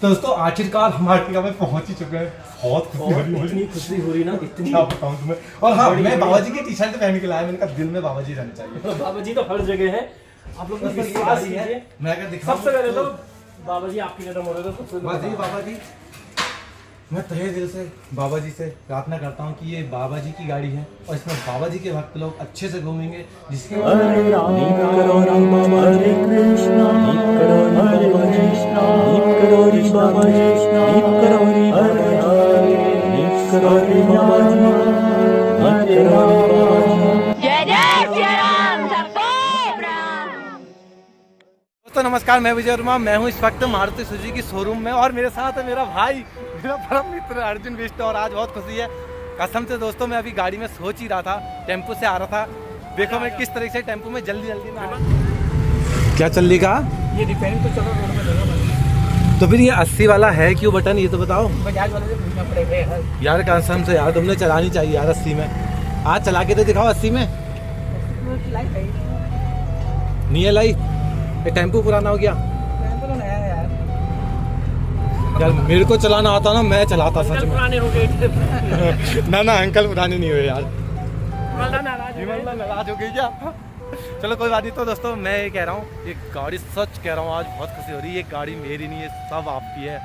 तो दोस्तों आखिरकार हम आर्टिका में पहुंच ही चुके हैं। बहुत खुशी हो रही है, इतनी खुशी हो रही ना, इतनी क्या बताऊं तुम्हें। और हाँ, मैं बाबा जी की टी शर्ट पहन के लाया, मैंने कहा दिल में बाबा जी रहना चाहिए। बाबा जी तो हर जगह है, आप लोग विश्वास कीजिए। मैं अगर दिखाऊं सबसे पहले तो बाबा जी आपकी कदम हो रहे थे, सबसे बस यही बाबा जी, मैं तहे दिल से बाबा जी से प्रार्थना करता हूँ कि ये बाबा जी की गाड़ी है और इसमें बाबा जी के भक्त लोग अच्छे से घूमेंगे, जिसके हरे राम हरे कृष्णा हरे कृष्णा करो रे बाबा कृष्णा करो रे हरे हरे करो रे बाबा हरे राम। जय जय श्री राम, सबको प्रणाम। दोस्तों नमस्कार, मैं विजय वर्मा। मैं हूँ इस वक्त मारुति सुजुकी शोरूम में और मेरे साथ है मेरा भाई, मेरा परम मित्र अर्जुन बिष्ट। और आज बहुत खुशी है कसम से दोस्तों, मैं अभी गाड़ी में सोच ही रहा था, टेम्पो से आ रहा था। देखो मैं किस तरह से टेम्पो में जल्दी जल्दी में क्या चल रही का ये रिपेयरिंग तो चलो रोड में लगा, तो फिर ये 80 वाला है क्यों बटन, ये तो बताओ बजाज वाले से पूछना पड़ेगा यार। कसम से यार तुमने चलानी चाहिए यार 80 में। आज चला के तो दिखाओ 80 में। नहीं है लाई, ये टेम्पो पुराना हो गया यार। मेरे को चलाना आता ना, मैं चलाता सच में। पुराने हो गए ना अंकल पुराने नहीं हुए यार, नाराज नाराज हो गई क्या। चलो कोई बात नहीं। तो दोस्तों मैं ये कह रहा हूँ, ये गाड़ी सच कह रहा हूँ, आज बहुत खुशी हो रही है। ये गाड़ी मेरी नहीं है, सब आपकी है,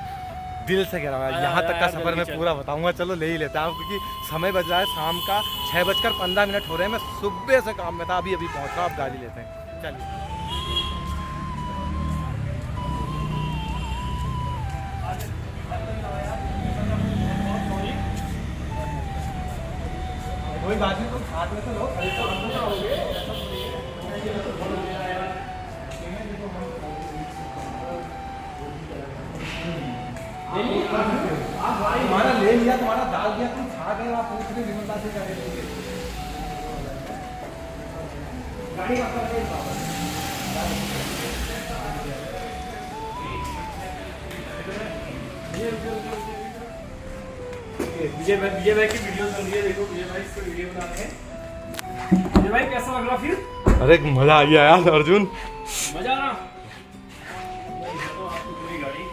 दिल से कह रहा हूँ। यहाँ तक का सफर मैं पूरा बताऊंगा, चलो ले ही लेते हैं क्योंकि समय बज रहा है शाम का 6:15 हो रहे हैं। मैं सुबह से काम में था, अभी पहुँचा। आप गाड़ी लेते हैं, चलिए। कोई बात नहीं, तुम हाथ में तो लो, तुम्हारा ले लिया, तुम्हारा डाल दिया, तुम खा गए, आप पूछ रहे विमलता से क्या गाड़ी विजय भाई की वीडियो चल रही है, देखो विजय भाई इसको वीडियो बना रहे हैं। विजय भाई कैसा लग रहा फिर? अरे मजा आ गया यार अर्जुन, मजा आ रहा। तो आपकी पूरी गाड़ी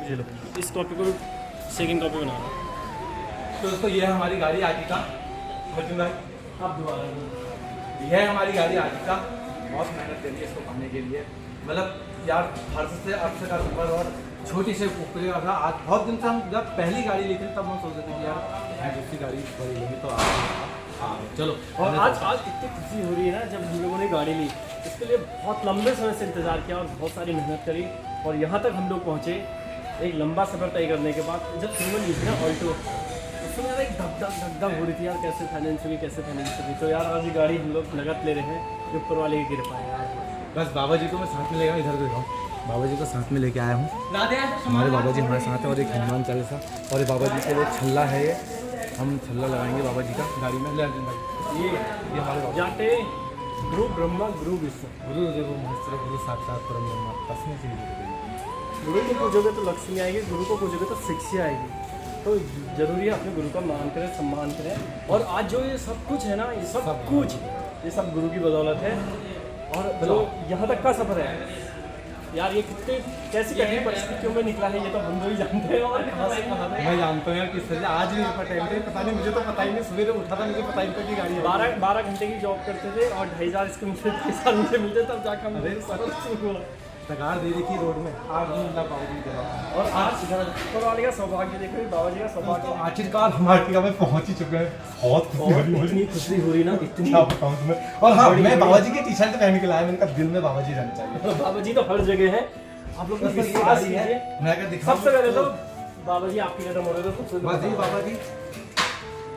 चलो इस कॉपी को सेकंड कॉपी बना रहा। तो दोस्तों ये है हमारी गाड़ी आगे का। अर्जुन भाई आप दोबारा यह है हमारी गाड़ी आगे का। बहुत मेहनत करी है इसको पाने के लिए, मतलब यार फर्श से अर्श का सफर और छोटी से ऊपरी था। आज बहुत दिन से हम जब पहली गाड़ी ली थी तब हम सोचते थे कि यार दूसरी गाड़ी बड़ी लेंगे तो चलो। और आज इतनी खुशी हो रही है ना, जब हम लोगों ने गाड़ी ली, इसके लिए बहुत लंबे समय से इंतज़ार किया और बहुत सारी मेहनत करी और यहाँ तक हम लोग पहुँचे। एक लंबा सफ़र तय करने के बाद जब सिंगल ली थी ना ऑल्टो, उसमें यार एक धक हो रही थी यार, कैसे फाइनेंस होगी। तो यार आज ये गाड़ी हम लोग नगद ले रहे हैं, जो ऊपर वाले की कृपा है यार। बस बाबा जी को मैं साथ में लेगा, इधर देखो बाबा जी को साथ में लेके आया हूँ। हमारे बाबा जी हमारे साथ हैं और एक हनुमान चालीसा और ये बाबा जी के लिए छल्ला है। ये हम छल्ला लगाएंगे बाबा जी का गाड़ी में। ले ये हमारे बाबा जाते गुरु ब्रह्मा गुरु विष्णु गुरु देवो महेश्वर गुरु साक्षात परम ब्रह्म तस्मै श्री गुरु। गुरु को पूजोगे तो लक्ष्मी आएगी, गुरु को पूजोगे तो शिक्षा आएगी। तो जरूरी है अपने गुरु का मान करें, सम्मान करें। और आज जो ये सब कुछ है ना, ये सब गुरु की बदौलत है। और जो यहाँ तक का सफ़र है यार, ये कितने कैसी कठिन परिस्थितियों में निकला है, ये तो हम लोग ही जानते हैं। और मैं जानता हूँ यार किस तरह आज भी पता नहीं, मुझे तो पता ही नहीं। सुबह उठा था, मुझे पता ही नहीं कि गाड़ी 12 घंटे की जॉब करते थे और 2,500 इसके मुझे मिलते, तब जाकर मुझे सरल हुआ। तगाड़ दे रही थी रोड में, आज नहीं मिला बाबा जी का। और आज ऊपर वाले का सौभाग्य देखो, बाबा जी का सौभाग्य। आखिरकार हम आर्टिका में पहुंच ही चुके हैं। बहुत इतनी खुशी हो रही ना, इतनी क्या बताऊं तुम्हें। और हाँ, मैं बाबा जी की टी शर्ट पहन के लाया, मैंने कहा दिल में बाबा जी रहना चाहिए। बाबा जी तो हर जगह है, आप लोग विश्वास कीजिए। मैं अगर दिखाऊं सबसे पहले तो बाबा जी आपकी कदम हो रहे थे, सबसे बस यही बाबा जी,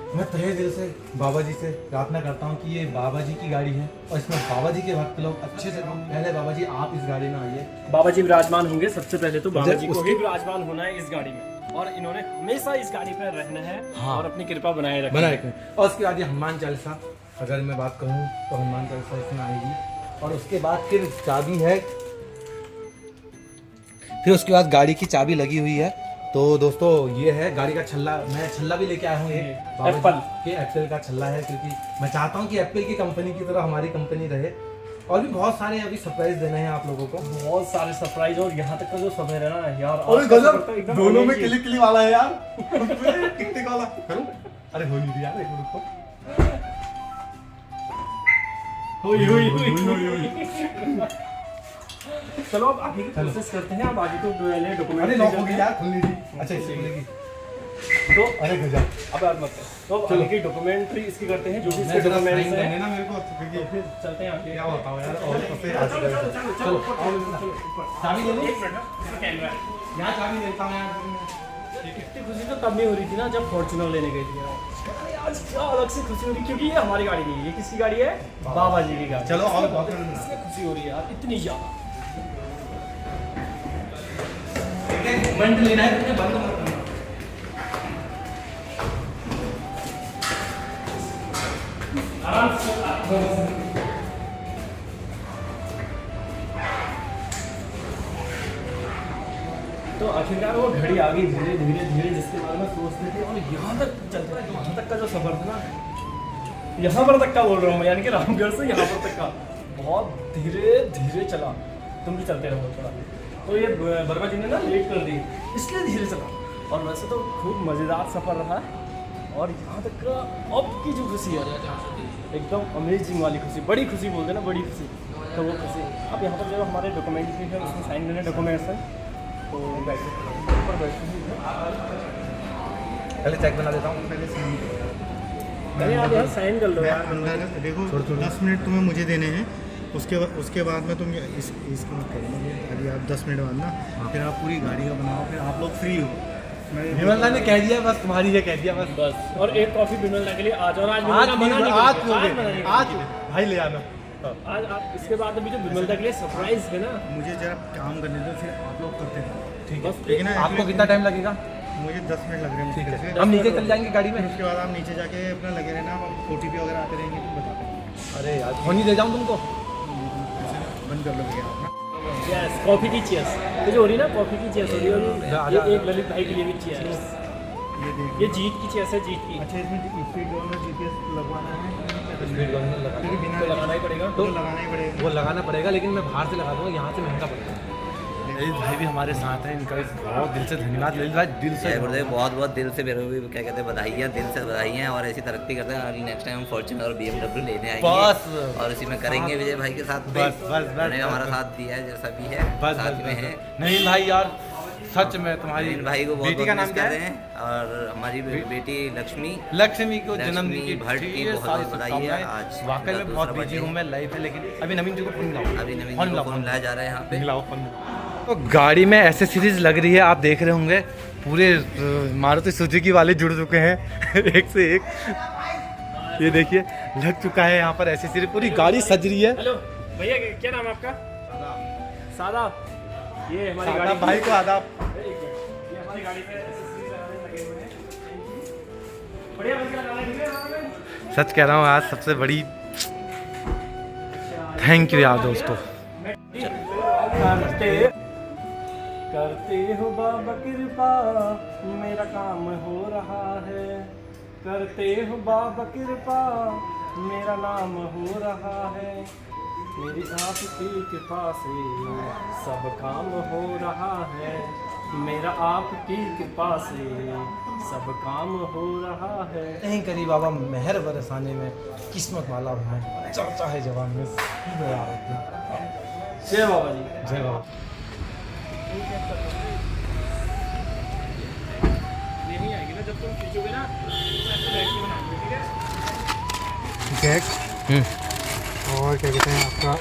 मैं तहे दिल से बाबा जी से प्रार्थना करता हूँ कि ये बाबा जी की गाड़ी है और इसमें बाबा जी के भक्त लोग अच्छे से। पहले बाबा जी आप इस गाड़ी में आइए। बाबा जी विराजमान होंगे। सबसे पहले तो बाबा जी को ही विराजमान होना है इस गाड़ी में, और इन्होंने हमेशा इस गाड़ी पर रहना है। हाँ। और अपनी कृपा बनाए रखें। और उसके बाद ये हनुमान चालीसा, अगर मैं बात कहूँ तो हनुमान चालीसा इसमें आएगी। और उसके बाद फिर चाबी है, फिर उसके बाद गाड़ी की चाबी लगी हुई है। तो दोस्तों ये है गाड़ी का छल्ला। मैं छल्ला भी लेके आया हूँ, ये एप्पल का छल्ला है, क्योंकि मैं चाहता हूँ कि एप्पल की कंपनी की तरह हमारी कंपनी रहे। और भी बहुत सारे अभी सरप्राइज देने हैं आप लोगों को। बहुत सारे सरप्राइज और यहाँ तक का जो समय है ना यार, अरे आज का गजब, सफर तो एकदम दोनों में amazing। क्लिक क्लिक वाला है यार। टिक टिक वाला करूं? अरे हो नहीं रहा यार, एक मिनट रुको। हुई। चलो अब आगे की प्रोसेस करते हैं। अब आगे तो पहले डॉक्यूमेंट अरे लॉक हो गई यार, खुल नहीं रही। अच्छा इससे खुलेगी तो अरे गजब। अब यार मत तो अब आगे की डॉक्यूमेंट्री इसकी करते हैं, जो भी इसके मैं जरा डॉक्यूमेंट्स साइन करने हैं। ना मेरे को, क्योंकि फिर चलते हैं आगे। क्या बताऊं यार। और सबसे आज चलो चाबी ले लो। कैमरा यहाँ चाबी देता हूँ यार। इतनी खुशी तो तब नहीं हो रही थी ना जब फॉर्च्यूनर लेने गई थी यार। अरे आज क्या अलग से खुशी हो रही, क्योंकि ये हमारी गाड़ी नहीं है, ये किसकी गाड़ी है? बाबा जी की गाड़ी। चलो और बहुत इसलिए खुशी हो रही है यार, इतनी ज्यादा। मोमेंट लेना है, तुमने बंद मत करना। आराम से तो आखिरकार वो घड़ी आ गई धीरे धीरे धीरे, जिसके बारे में सोचते थे। और यहाँ तक चलते थे, यहाँ तक का जो सफर था ना, यहाँ पर तक का बोल रहा हूँ मैं, यानी कि रामगढ़ से यहाँ पर तक का बहुत धीरे धीरे चला। तुम भी चलते रहो थोड़ा। तो ये बर्मा जी ने ना लेट कर दी, इसलिए धीरे चला। और वैसे तो खूब मज़ेदार सफ़र रहा। और यहाँ तक का अब की जो खुशी है एकदम अमेजिंग वाली खुशी, बड़ी खुशी बोलते ना, बड़ी खुशी। तो वो खुशी अब यहाँ पर जो हमारे डॉक्यूमेंट्स है उसमें साइन करने डॉक्यूमेंट्स हैं, तो बैठे ऊपर बैठे पहले चेक बना देता हूँ। पहले साइन अरे आप यहाँ साइन कर लो यार। अंदर देखो 10 मिनट तुम्हें मुझे देने हैं, उसके बाद में तुम इसको मत करो अभी आप 10 मिनट बाद ना, फिर आप पूरी गाड़ी का बनाओ, फिर आप लोग फ्री हो। विमलदा ने कह दिया बस, तुम्हारी ये कह दिया बस। बस और एक कॉफ़ी विमलदा के लिए आज, और आज आज विमलदा मना नहीं आज करेगी, आज मना नहीं आज करेगी। भाई ले आना। आज आप इसके बाद अभी जो विमलदा के लिए सरप्राइज है ना, मुझे जरा काम करने दो, फिर आप लोग करते रहो। ठीक बस ठीक है ना? आपको कितना टाइम लगेगा? मुझे 10 मिनट लग रहे हैं। ठीक है, हम नीचे चल जाएंगे गाड़ी में। उसके बाद आप नीचे जाके अपना लगे रहना, आप OTP वगैरह आते रहेंगे तो बता दें। अरे यार फोन ही दे जाऊँ तुमको। बंद कर लो भैया आप ना। यस, कॉफ़ी की चीयर्स। ये जो हो रही है ना, कॉफ़ी की चीयर्स हो रही है। और ये एक ललित भाई के लिए भी चीयर्स। ये देखिए। ये जीत की चीयर्स है, जीत की। अच्छा, इसमें स्पीड में GPS लगवाना है, क्योंकि तो बिना लगाना ही पड़ेगा। तो लगाना ही पड़ेगा। वो लगाना पड़ेगा, लेकिन मैं बाहर से लगा दूंगा, यहाँ से महंगा पड़ेगा। ललित भाई भी हमारे साथ हैं, इनका भी बहुत दिल से धन्यवाद। ललित भाई दिल से जय गुरुदेव, बहुत बहुत दिल से मेरे को क्या कहते हैं बधाइयाँ, दिल से बधाइयाँ। और ऐसी तरक्की करते हैं, और नेक्स्ट टाइम फॉर्च्यूनर और BMW लेने आएंगे बस। और इसी में करेंगे विजय भाई के साथ। बस, बस, उन्होंने हमारा साथ दिया है, जैसा भी है बस साथ में है। नहीं भाई यार सच में तुम्हारी नवीन भाई को बहुत बेटी का बहुत नाम मिस क्या कर है? रहे हैं, और हमारी बेटी लक्ष्मी लक्ष्मी को जन्मदिन की भट्ट की ढेर बहुत सारी बहुत बधाई है। शुभकामनाएं। आज वाकई में दूसरा बहुत बर्थडे बिजी हूँ मैं, लाइफ है, लेकिन अभी नवीन जी को फोन मिलाओ। अभी नवीन फोन जी को मिलाओ, फोन लाया जा रहा है यहाँ पे। मिलाओ फोन। तो गाड़ी में एसेसरीज लग रही है, आप देख रहे होंगे पूरे मारुति सुजुकी वाले जुड़ चुके हैं एक से एक। ये देखिए लग चुका है यहाँ पर एसेसरी, पूरी गाड़ी सज रही है। हेलो भैया, क्या नाम है आपका? सादा। ये हमारी सादा गाड़ी भाई को आदाब। एक मिनट, ये हमारी गाड़ी पे एक्सेसरीज लगाने लगे हुए हैं। बढ़िया बढ़िया लगाने लगे हैं हमारे। सच कह रहा हूँ आज सबसे बड़ी थैंक यू यार दोस्तों। करते हो बाबा कृपा, मेरा काम हो रहा है। करते हो बाबा कृपा, मेरा नाम हो रहा है। मेरी आपकी कृपा से सब काम हो रहा है। मेरा आपकी कृपा से सब काम हो रहा है। नहीं करी बाबा मेहर बरसाने में, किस्मत वाला भाई चर्चा है जवान में। जय बाबा जी। जय बाबा। नहीं आएगी ना जब तुम खींचोगे ना, ऐसे बैठ के बनाओगे, ठीक है? जैक और क्या कहते हैं आपका,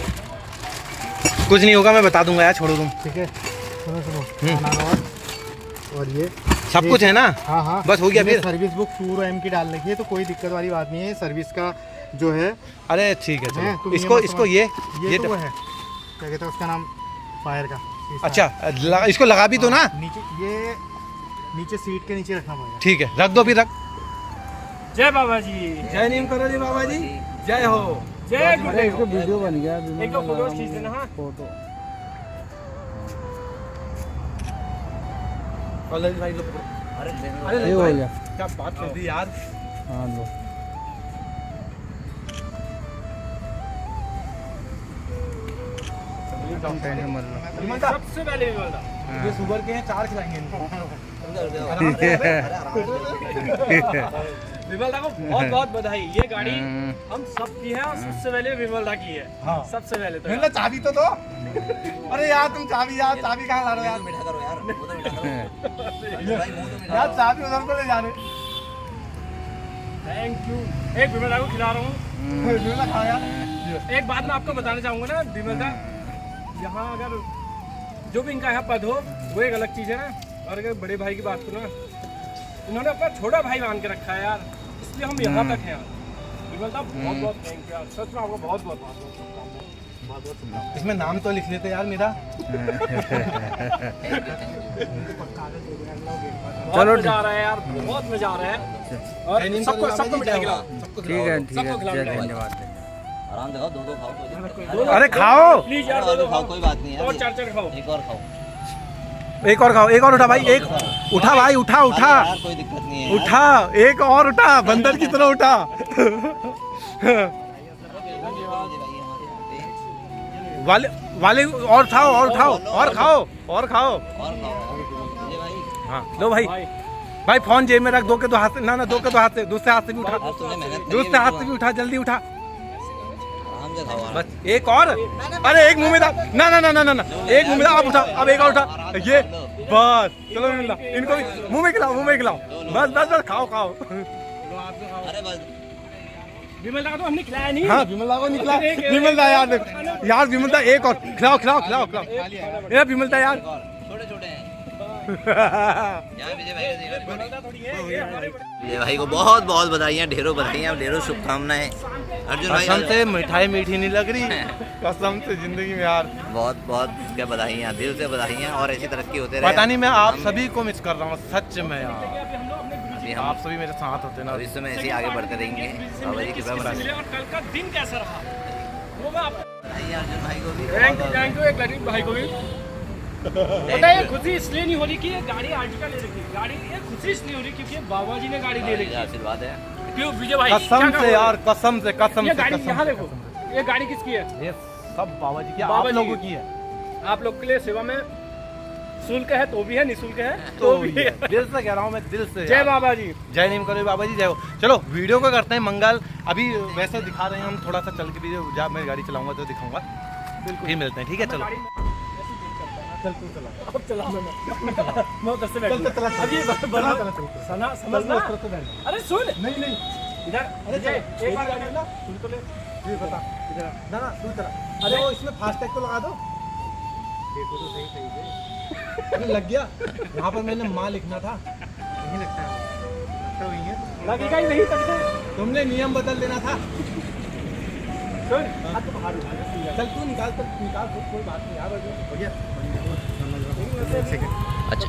कुछ नहीं होगा, मैं बता दूंगा यार, छोड़ो तुम। ठीक है, सुनो अनार और ये सब कुछ है ना? हाँ हाँ, बस हो गया मैंने फिर? सर्विस बुक 2 M की डाल रखी है, तो कोई दिक्कत वाली बात नहीं है। सर्विस का जो है अरे ठीक है हैं, चलो, तुम इसको मत इसको समझ। ये तो वो है, क्या कहते हैं उसका नाम, फायर का शीशा। अच्छा इसको लगा भी दो ना। नीचे, ये नीचे सीट के नीचे रखना पड़ेगा। ठीक है रख दो, फिर रख। जय बाबा जी। जय नीम करो जी बाबा जी, जय हो। जय गुरुदेव। वीडियो बन गया एक दो फोटोज खींच देना। हाँ, फोटो और ललित भाई लो पकड़ो। अरे ये ललित हो भाई, गया। क्या बात कर दी यार। हाँ लो टेंशन मत लो। विमल दा, सबसे पहले विमल दा। ये सुगर के हैं, 4 खिलाएंगे इनको। विमल दा को बहुत बहुत बधाई। ये गाड़ी हम सबकी है और सबसे पहले विमल दा की है। हाँ। सबसे पहले तो विमल चाबी तो दो। अरे यार तुम चाबी यार कहाँ ला रहे हो यार? मीठा करो यार, वो तो मीठा करो भाई, मुंह तो मीठा यार करो। चाबी उधर को ले जा रहे। Thank you. एक विमल दा को खिला रहा हूँ। विमल खा यार। एक बात मैं आपको बताना चाहूँगा ना विमल दा, यहाँ अगर जो भी इनका यहाँ पद हो वो एक अलग चीज़ है ना, और अगर बड़े भाई की बात करो ना, इन्होंने अपना छोटा भाई मान के रखा है यार, इसलिए हम यहाँ तक हैं यार। विमल दा बहुत बहुत थैंक यू यार, सच में आपको बहुत बहुत शुभकामनाएं। इसमें नाम तो लिख लेते यार मेरा। चलो मजा आ रहा है यार, बहुत मजा आ रहा है। और सबको सबको मिठाई खिलाओ। ठीक है सबको खिलाओ मिठाई। धन्यवाद। आराम से खाओ, दो खाओ, कोई दिक्कत नहीं है। अरे खाओ, प्लीज यार, दो दो खाओ, कोई बात नहीं है। और चार खाओ। एक और खाओ, एक और खाओ, एक और उठा भाई, एक उठा भाई, उठा अरे उठा यार कोई दिक्कत नहीं है यार। उठा, एक और उठा, बंदर की तरह उठा। वाले वाले और उठाओ, और उठाओ, और खाओ, और खाओ। और खाओ ये भाई। हाँ लो भाई, भाई भाई फोन जेब में रख, दो के दो हाथ से, ना दो के दो हाथ से, दूसरे हाथ से भी उठा, आज तुमने मेहनत करी दूसरे है, हाथ से भी उठा, जल्दी उठा। आराम से खाओ। बस एक और, अरे एक मुंह में डाल, ना ना ना ना ना ना, एक मुंह में डाल, अब उठा, अब एक और उठा, ये बस। चलो मिला, इनको भी मुंह में खिलाओ, मुंह में खिलाओ, बस बस बस, खाओ खाओ। अरे बस विमल दा को तो हमने खिलाया नहीं। हाँ विमल दा को निकला, विमल दा यार देखो यार, विमल दा एक और खिलाओ खिलाओ खिलाओ खिलाओ, ये विमल दा यार। छोटे छोटे हैं यार। विजय भाई विजय भाई को बहुत बहुत बधाइयाँ, ढेरों बधाइयाँ, ढेरों शुभकामनाएं। अर्जुन भाई कसम से मिठाई मीठी नहीं लग रही, कसम से जिंदगी में यार। बहुत बहुत क्या बधाइयाँ, दिल से बधाइयाँ, और ऐसी तरक्की होते रहे। पता नहीं मैं आप सभी को मिस कर रहा हूँ सच में यार। अभी हम आप सभी मेरे साथ होते ना। भविष्य में ऐसे ही आगे बढ़ते रहेंगे। बाबा जी कृपा बनाए। और कल का दिन कैसा रहा वो मैं आपको बधाइयाँ अर्जुन भाई को भी। थैंक यू एक ललित भाई को भी। पता है ये खुशी इसलिए नहीं हो रही कि ये गाड़ी आर्टिका ले रखी है, गाड़ी ये खुशी इसलिए हो रही क्योंकि बाबा जी ने गाड़ी दे रखी है। आशीर्वाद है। क्यों विजय भाई कसम से यार, कसम से कसम ये से गाड़ी कसम यहाँ से, देखो, कसम ये गाड़ी किसकी है? से। ये सब बाबा जी की, आप बाबा जी लोगों की। की है। आप लोग के लिए सेवा में शुल्क है तो भी है, निःशुल्क है तो तो भी है। दिल से कह रहा हूँ मैं, दिल से जय यार। बाबा जी। जय नीम करो बाबा जी, जय हो। चलो वीडियो को करते हैं मंगल। अभी वैसे दिखा रहे हैं हम, थोड़ा सा चल के भी जब मैं गाड़ी चलाऊंगा तो दिखाऊंगा, फिर मिलते हैं, ठीक है? चलो चल तू चला, अब चला मैं उधर से बैठ चल, चल, चल, अब ये चल, बना चल, चल, चल। सना समझना। अरे सुन नहीं नहीं, इधर अरे जय, चल, एक बार गाड़ी गाड़ी ना, सुन तो ले। ये बता इधर ना ना, तू चला। अरे वो इसमें फास्टैग तो लगा दो, देखो तो सही सही से। अरे लग गया, यहाँ पर मैंने माँ लिखना था, नहीं लगता है, लगता वही है। लगेगा ही नहीं तक तुमने नियम बदल देना था। सुन हाथ तो बाहर उठा ले। चल तू निकाल, तो निकाल, कोई बात नहीं यार, हो गया। अच्छा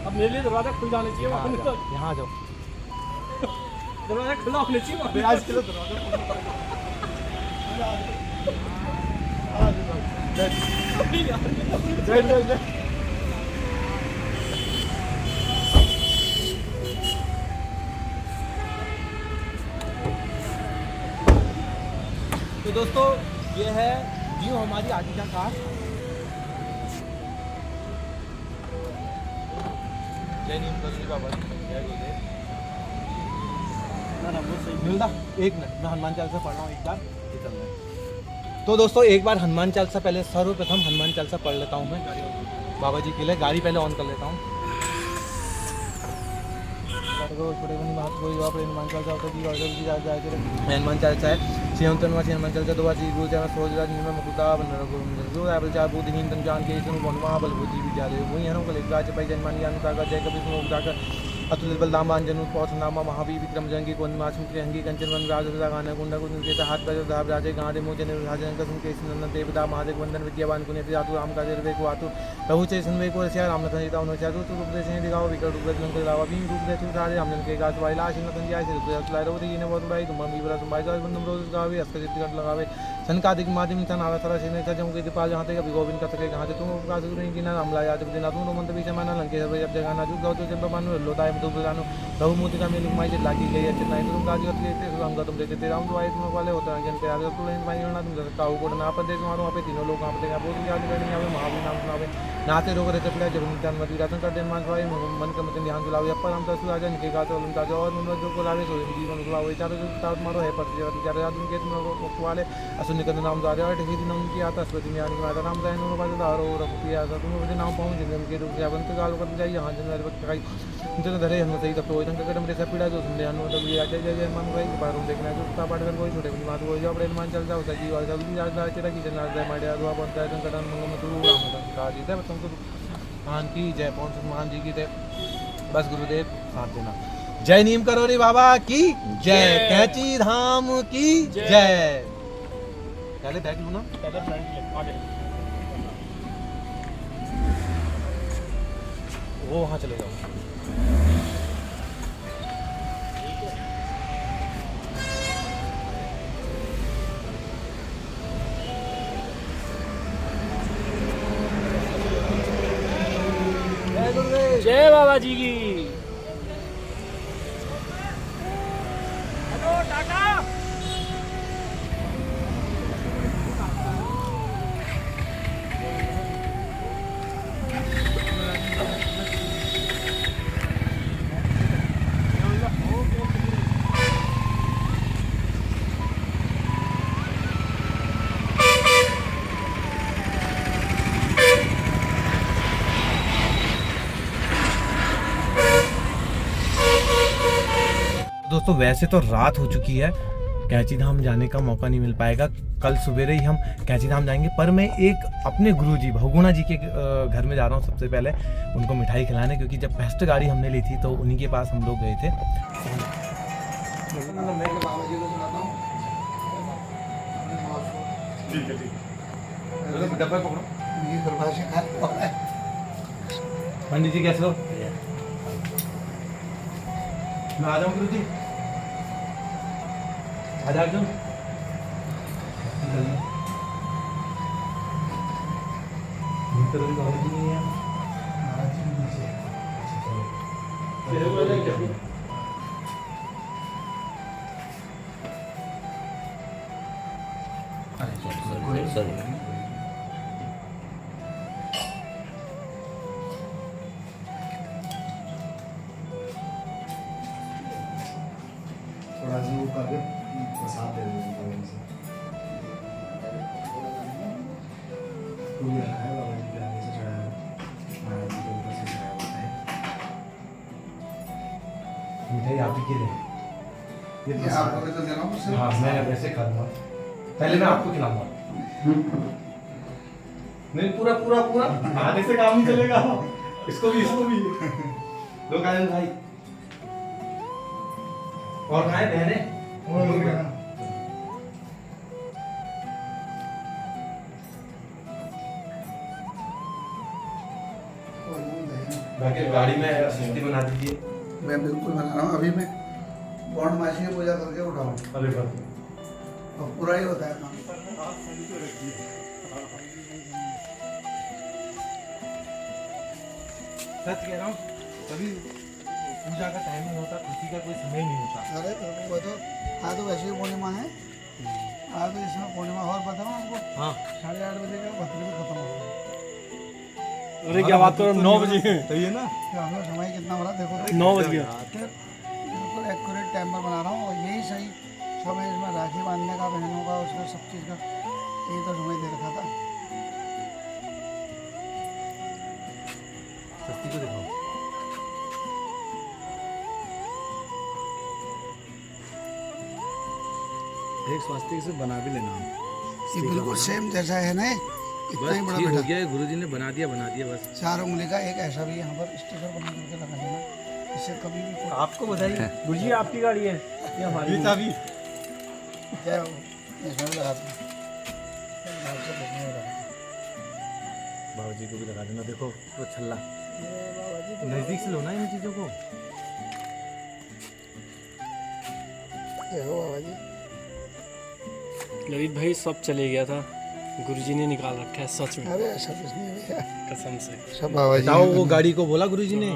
अब मेरे लिए दरवाजा खुल जाना चाहिए वहाँ पे। यहाँ आ जाओ, दरवाजा खुला होना चाहिए वहाँ पे। आज के लिए दरवाजा जय जय जय। तो दोस्तों ये है व्यू हमारी आर्टिका कार। जय नीम करोली बाबा, जय गुरुदेव। मिलता एक मिनट, मैं हनुमान चालीसा पढ़ रहा हूँ एक बार, ये चल रहा है। तो दोस्तों एक बार हनुमान चालीसा, पहले सर्वप्रथम हनुमान चालीसा पढ़ लेता हूँ मैं बाबा जी के लिए। गाड़ी पहले ऑन कर लेता हूँ। हनुमान चालीसा है हनुमान चालीसा दो बार गुरु चरण सोजराज निर्मल मुकुता बलचा बुद्धिहीन तन जान के सुनु बनवा बल बुद्धि विद्यालय वही हनु कल राज पै जन्मानी अनुताकर जय कपि सुनो उदाकर अतुल बलदामान जनु पौथ नामा महावीर विक्रम जंगी कोन्मासुम त्रिहंगी कंचन वन राज गाना गुंडा कुंद के हाथ पर धाब राजे गांडे मोजन राजन कसम के नंदन देवता महादेव वंदन विद्यावान कुने जातु राम का देव को आतु प्रभु चे सन्वे को सिया राम लखन सीता उन्होंने चातु रूप दे से दिखाओ विकट रूप दे लंक लावा भी रूप दे तू सारे रामजन के गास वाई लाश लखन जाय से तो लाई रो ने बहुत भाई तुम भी बड़ा तुम भाई जाय बंदम रोज गावे अस्क जित लगावे संकादिक माध्यम सन आला सारा से ने जम के दीपाल जहां तक गोविंद का सके जहां तक तुम उपकार सुन की ना रामला याद बिना तुम मंत्र भी जमाना लंके जब जगह ना जुग गौ तो जब मानो लोताय तो बुलानो प्रभु मोदी का मेलुक माई लागी गई है चेन्नई तुम गाजी करते थे अंग तुम देते थे राम दुआई तुम वाले होता है जनते आगे तो लेन माई ना तुम काऊ को ना पर देश मारो वहाँ पे तीनों लोग वहाँ पे बहुत याद करनी यहाँ पे महावीर नाम सुनावे नाते रोग रहते पिला जब नित्यान मत विरासन कर देन मान भाई मन के मत ध्यान दिलावे अपर हम तसु आजा निके गाते और उनका जो और उन जो को लावे सो जीवन दिलावे चारों जो तावत मारो है पर चारों याद उनके तुम वाले असुन निकल नाम जा रहे हैं ठीक नाम की आता स्मृति में आने वाला नाम जाए उन्होंने बात दारो रखती है तुम मुझे नाम पाऊं जिंदगी के रूप से अबंत गाल कर जाइए यहाँ जन वक्त काई उनसे तो धरे हम सही तब तो इधर कदम रे सब पीड़ा जो सुनने आने मतलब ये जय जय मन भाई बारों देखना जो ता पाठ कर कोई छोटे बात कोई जो अपने मान चल जाओ सजी और जल्दी जा जा के रखी जन आज माड़े दुआ बनता है कदम मंगल में तू राम का जी है तुमको मान की जय पवन सुमान जी की जय बस गुरुदेव साथ देना जय नीम करोरी बाबा की जय कैची धाम की जय पहले बैग लूँ ना पहले फ्रंट ले आगे वो वहाँ चले जाओ जय बाबा जी की। दोस्तों वैसे तो रात हो चुकी है, कैंची धाम जाने का मौका नहीं मिल पाएगा। कल सवेरे ही हम कैंची धाम जाएंगे, पर मैं एक अपने गुरुजी भगुणा जी के घर में जा रहा हूँ सबसे पहले उनको मिठाई खिलाने, क्योंकि जब फर्स्ट गाड़ी हमने ली थी तो उन्हीं के पास हम लोग गए थे। पंडित जी कैसे हो? मैं आ जाऊँ गुरु जी? आ जाऊँ? सॉरी थोड़ा सा वो करके प्रसाद दे देंगे पूरी रखा है बाबा जी के आगे से चढ़ाया है, महाराज जी के ऊपर से चढ़ाया होता है। मिठाई आप ही के लिए ये आपको भी तो देना मुझसे। हाँ मैं वैसे खाऊंगा, पहले मैं आपको खिलाऊंगा। नहीं पूरा पूरा पूरा आने से काम नहीं चलेगा, इसको भी लोग आए भाई और खाए बहने बाकी गाड़ी में सस्ती बना दीजिए। मैं बिल्कुल बना रहा हूँ, अभी मैं बॉन्ड मासी की पूजा करके उठाऊँ अरे बाप और पूरा ही होता है काम। सच कह रहा हूँ, कभी पूजा का टाइम नहीं होता, खुशी का कोई समय नहीं होता। अरे वो तो आज तो वैसे ही पूर्णिमा है, आज तो इसमें पूर्णिमा और बताऊँ आपको। हाँ 8:30 बजे का भक्ति भी खत्म हो गया। अरे क्या बात करो, 9 बजे सही है ना? तो हम लोग समय कितना बड़ा देखो तो 9 बज गया। बिल्कुल एक्यूरेट टाइम पर बना रहा हूँ और यही सही समय, इसमें राखी बांधने का, बहनों का, उसका सब चीज़ का यही तो समय दे रखा था। सस्ती को दिखाओ। एक स्वास्तिक से बना भी लेना। ये बिल्कुल सेम जैसा है ना, इतना ही बड़ा बेटा। गया गुरुजी ने बना दिया बस। 4 उंगली का एक ऐसा भी यहाँ पर स्टिकर बना करके लगा देना, इससे कभी भी कोई आपको बधाई। गुरुजी आपकी गाड़ी है ये हमारी है? चाबी क्या हो इसमें भी लगा दूँ, बाहर से देखने में लगा बाबा जी को भी लगा देना। देखो वो छल्ला बाबा जी तो नजदीक से लो ना इन चीजों को। क्या हो बाबा जी। ललित भाई सब चले गया था, गुरुजी ने निकाल रखा है सच में, अरे ऐसा कुछ नहीं भैया, कसम से। सब बाबा जी बताओ वो गाड़ी को बोला गुरुजी ने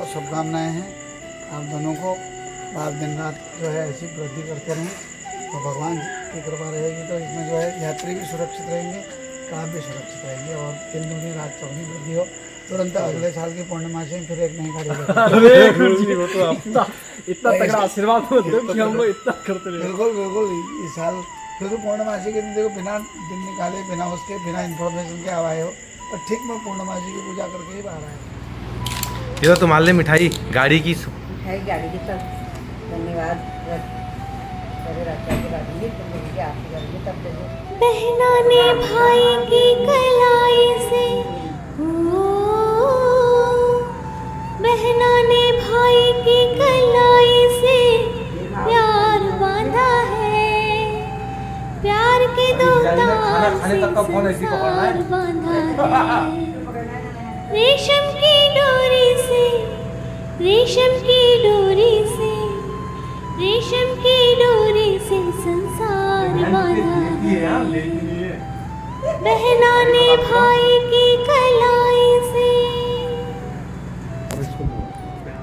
बहुत शुभकामनाएँ हैं आप दोनों को। आप दिन रात जो है ऐसी वृद्धि करते रहें और भगवान की कृपा रहेगी तो इसमें जो है यात्री भी सुरक्षित रहेंगे तो आप भी सुरक्षित रहेंगे और दिन दूनी रात चौगनी वृद्धि हो। तुरंत अगले साल की पूर्णिमासी में फिर एक नई गाड़ी लेकर अरे गुरु जी वो तो आप इतना तगड़ा आशीर्वाद मत दो कि हम लोग इतना करते रहे। बिल्कुल बिल्कुल इस साल क्योंकि पूर्णमासी के दिन देखो बिना दिन निकाले बिना उसके बिना इन्फॉर्मेशन के आए हो और ठीक मैं पूर्णमासी की पूजा करके ही बाहर आया। ये तो तुम्हारे लिए मिठाई गाड़ी की मिठाई गाड़ी की सब धन्यवाद तब बहना ने भाई की कलाई से बहना ने भाई की कलाई से प्यार बांधा है प्यार के दो तार से संसार बांधा है रेशम की डोरी से रेशम की डोरी से रेशम की डोरी से संसार बांधा है बहना ने भाई की कलाई से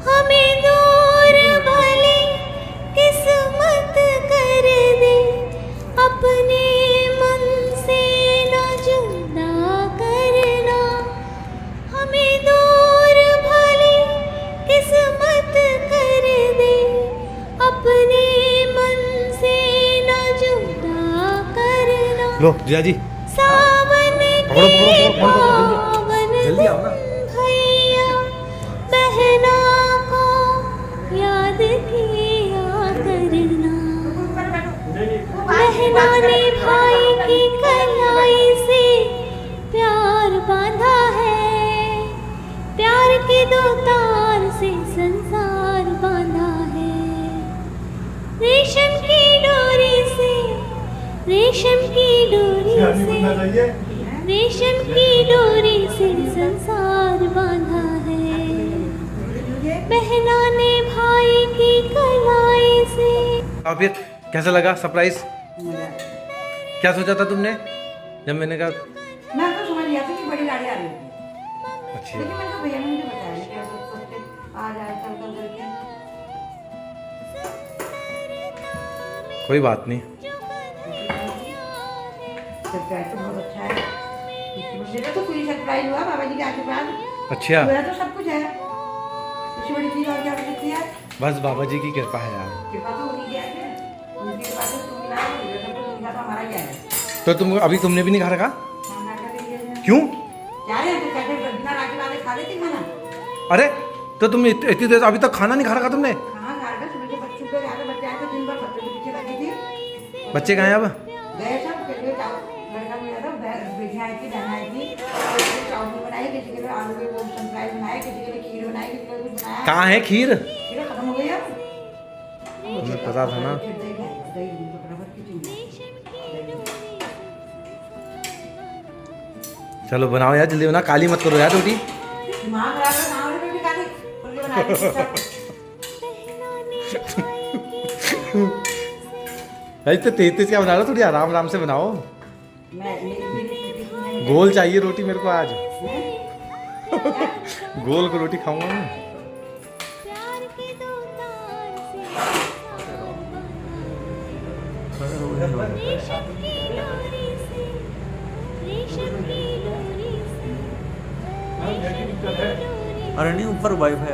हमें दूर भले किस्मत कर दे अपने मन से न जुदा करना हमें दूर भले किस्मत कर दे अपने मन से न जुदा करना। लो जिया जी सावन पकड़ो, के पकड़ो, पकड़ो, पावन जल्दी आओ ना। भैया बहना को याद किया करना बहना ने भाई की कलाई से प्यार बांधा है प्यार के दो तार से संसार बांधा है रेशम की डोरी से रेशम की डोरी से रेशम की डोरी से संसार बांधा है बहना ने भाई की कलाई से। और फिर कैसा लगा सरप्राइज क्या सोचा था तुमने जब मैंने कहा मैं तो समझ लिया था कि बड़ी गाड़ी आ रही थी अच्छा लेकिन मैंने तो भैया ने मुझे बताया नहीं कि ऐसे सोचते आ जाए कल कल करके। कोई बात नहीं सरप्राइज तो बहुत अच्छा है मुझे तो पूरी सरप्राइज हुआ बाबा जी के आशीर्वाद अच्छा मेरा तो सब कुछ है इससे बड़ी चीज और क्या हो सकती है। बस बाबा जी की कृपा है यार कृपा तो उन्हीं की है उनकी कृपा से तुम मिला है सब कुछ उनका तो हमारा क्या है। तो तुम अभी तुमने भी नहीं खा रखा खाना का लिए क्यों क्या है तो कहते हैं बिना राखी वाले खा लेते खाना अरे तो तुम इतनी देर अभी तक खाना नहीं खा रखा तुमने कहाँ खा रखा सुबह के बच्चों के यहाँ बच्चे आए तो दिन भर बच्चों के पीछे लगी थी बच्चे कहाँ हैं अब गए सब के लिए लड़का मिला था बेटी आई थी बहन आई थी किसी ने चाउमीन बनाई किसी के लिए आलू के वो फ्राई बनाए किसी के लिए खीर बनाई किसी के लिए कुछ बनाया कहाँ है खीर खीर खत्म हो गई अब तुम्हें पता था ना फिर दही बराबर की चीज चलो बनाओ यार जल्दी बना काली मत करो यार रोटी दिमाग खराब है ना वाली रोटी खाली फुल्ली बना दी भाई तो तेज तेज क्या बना रहा हो थोड़ी आराम आराम से बनाओ मैं गोल चाहिए रोटी मेरे को आज गोल को रोटी खाऊंगा मैं प्यार के दो तार से रेशम की डोरी से रेशम की डोरी से अरे नहीं ऊपर वाइफाई